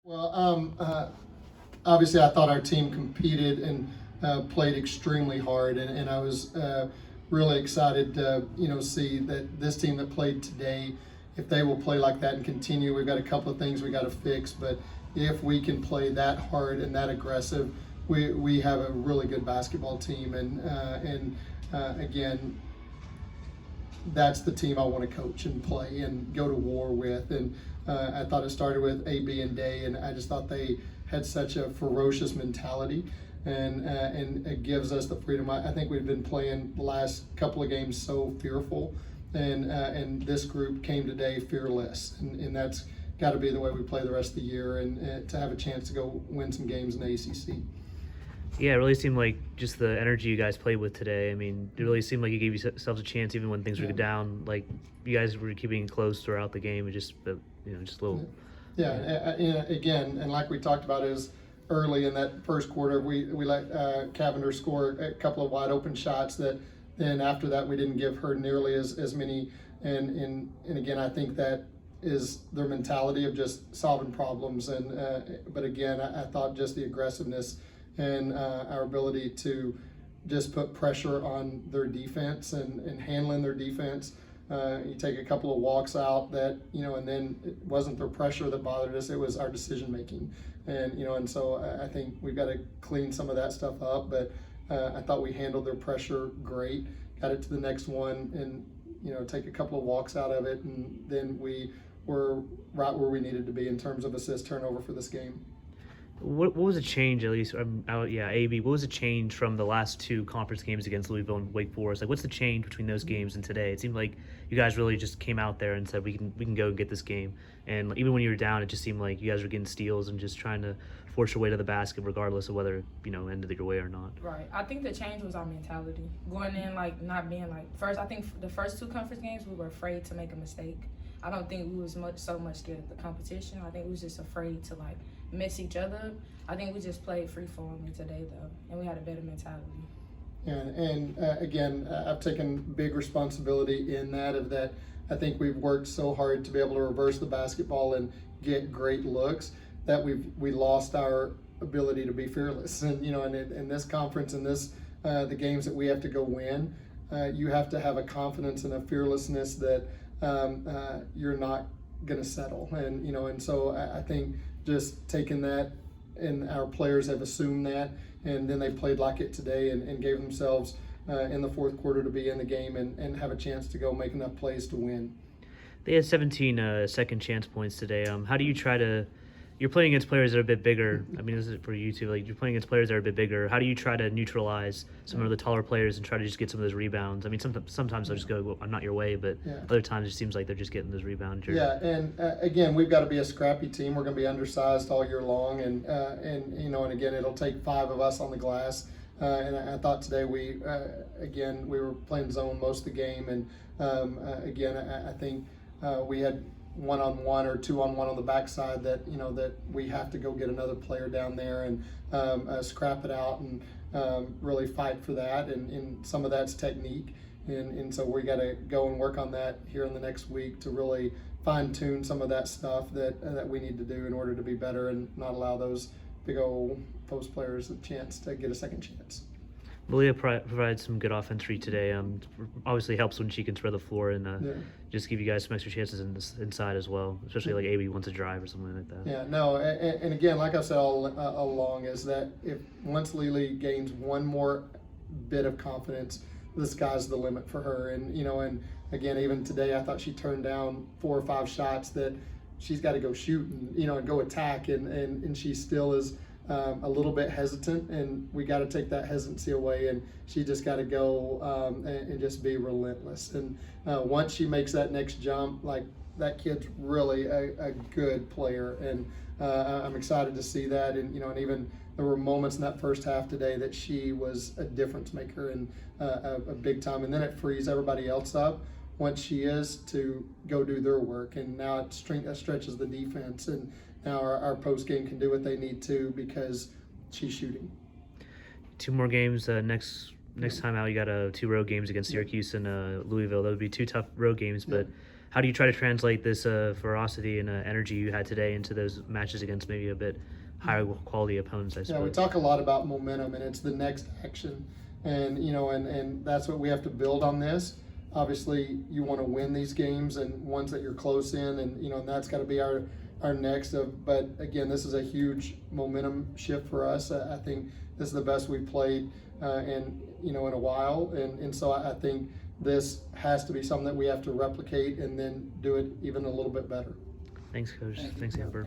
Well, obviously, I thought our team competed and played extremely hard, and I was really excited to see that this team that played today, if they will play like that and continue, we've got a couple of things we got to fix, but if we can play that hard and that aggressive, we have a really good basketball team, and again, that's the team I want to coach and play and go to war with. And I thought it started with AB and Day, and I just thought they had such a ferocious mentality, and it gives us the freedom. I think we've been playing the last couple of games so fearful, and this group came today fearless, and that's got to be the way we play the rest of the year, and to have a chance to go win some games in the ACC. Yeah, it really seemed like just the energy you guys played with today. I mean, it really seemed like you gave yourselves a chance even when things were down. Like, you guys were keeping it close throughout the game. It just, just a little. Yeah, again, and like we talked about, is early in that first quarter, we let Cavender score a couple of wide open shots that then after that we didn't give her nearly as many. And again, I think that is their mentality of just solving problems. But again, I thought just the aggressiveness and our ability to just put pressure on their defense and handling their defense. You take a couple of walks out that, and then it wasn't their pressure that bothered us, it was our decision making. And so I think we've got to clean some of that stuff up, but I thought we handled their pressure great, got it to the next one, and, take a couple of walks out of it, and then we were right where we needed to be in terms of assist turnover for this game. What was a change, at least, AB, what was a change from the last two conference games against Louisville and Wake Forest? Like, what's the change between those games and today? It seemed like you guys really just came out there and said, we can go and get this game. And even when you were down, it just seemed like you guys were getting steals and just trying to force your way to the basket regardless of whether, ended your way or not. Right. I think the change was our mentality. Going in, not being first, I think the first two conference games, we were afraid to make a mistake. I don't think we was so much scared of the competition. I think we was just afraid to, mess each other up. I think we just played free-flowingly today, though, and we had a better mentality. And again, I've taken big responsibility in that. I think we've worked so hard to be able to reverse the basketball and get great looks that we lost our ability to be fearless. And in this conference, in this the games that we have to go win, you have to have a confidence and a fearlessness that you're not going to settle. And so I think just taking that, and our players have assumed that, and then they played like it today and gave themselves in the fourth quarter to be in the game and have a chance to go make enough plays to win. They had 17 second chance points today. How do you try to – you're playing against players that are a bit bigger. I mean, this is for you too. You're playing against players that are a bit bigger. How do you try to neutralize some of the taller players and try to just get some of those rebounds? I mean, sometimes they'll just go, well, I'm not your way, but other times it seems like they're just getting those rebounds. Yeah, and again, we've got to be a scrappy team. We're going to be undersized all year long, and again, it'll take 5 of us on the glass. And I thought today we were playing zone most of the game, and again, I think we had 1-on-1 or 2-on-1 on the backside that that we have to go get another player down there and scrap it out and really fight for that, and some of that's technique, and so we got to go and work on that here in the next week to really fine-tune some of that stuff that we need to do in order to be better and not allow those big old post players a chance to get a second chance. Malia provides some good offense for you today. Obviously helps when she can spread the floor and just give you guys some extra chances inside as well, especially like AB wants to drive or something like that. Yeah, no, and again, like I said all along, is that if once Lily gains one more bit of confidence, the sky's the limit for her. And and again, even today, I thought she turned down 4 or 5 shots that she's got to go shoot and and go attack, and she still is a little bit hesitant, and we got to take that hesitancy away, and she just got to go and just be relentless. And once she makes that next jump, that kid's really a good player, and I'm excited to see that. And and even there were moments in that first half today that she was a difference maker and a big time, and then it frees everybody else up once she is to go do their work, and now it stretches the defense, and now our post game can do what they need to because she's shooting. 2 more games next time out. You got 2 road games against Syracuse and Louisville. Those would be 2 tough road games, but how do you try to translate this ferocity and energy you had today into those matches against maybe a bit higher quality opponents, I suppose? Yeah, we talk a lot about momentum, and it's the next action. And, and that's what we have to build on this. Obviously, you want to win these games and ones that you're close in, and, and that's got to be our next. But, again, this is a huge momentum shift for us. I think this is the best we've played in a while. And so I think this has to be something that we have to replicate and then do it even a little bit better. Thanks, Coach. Thanks, Amber.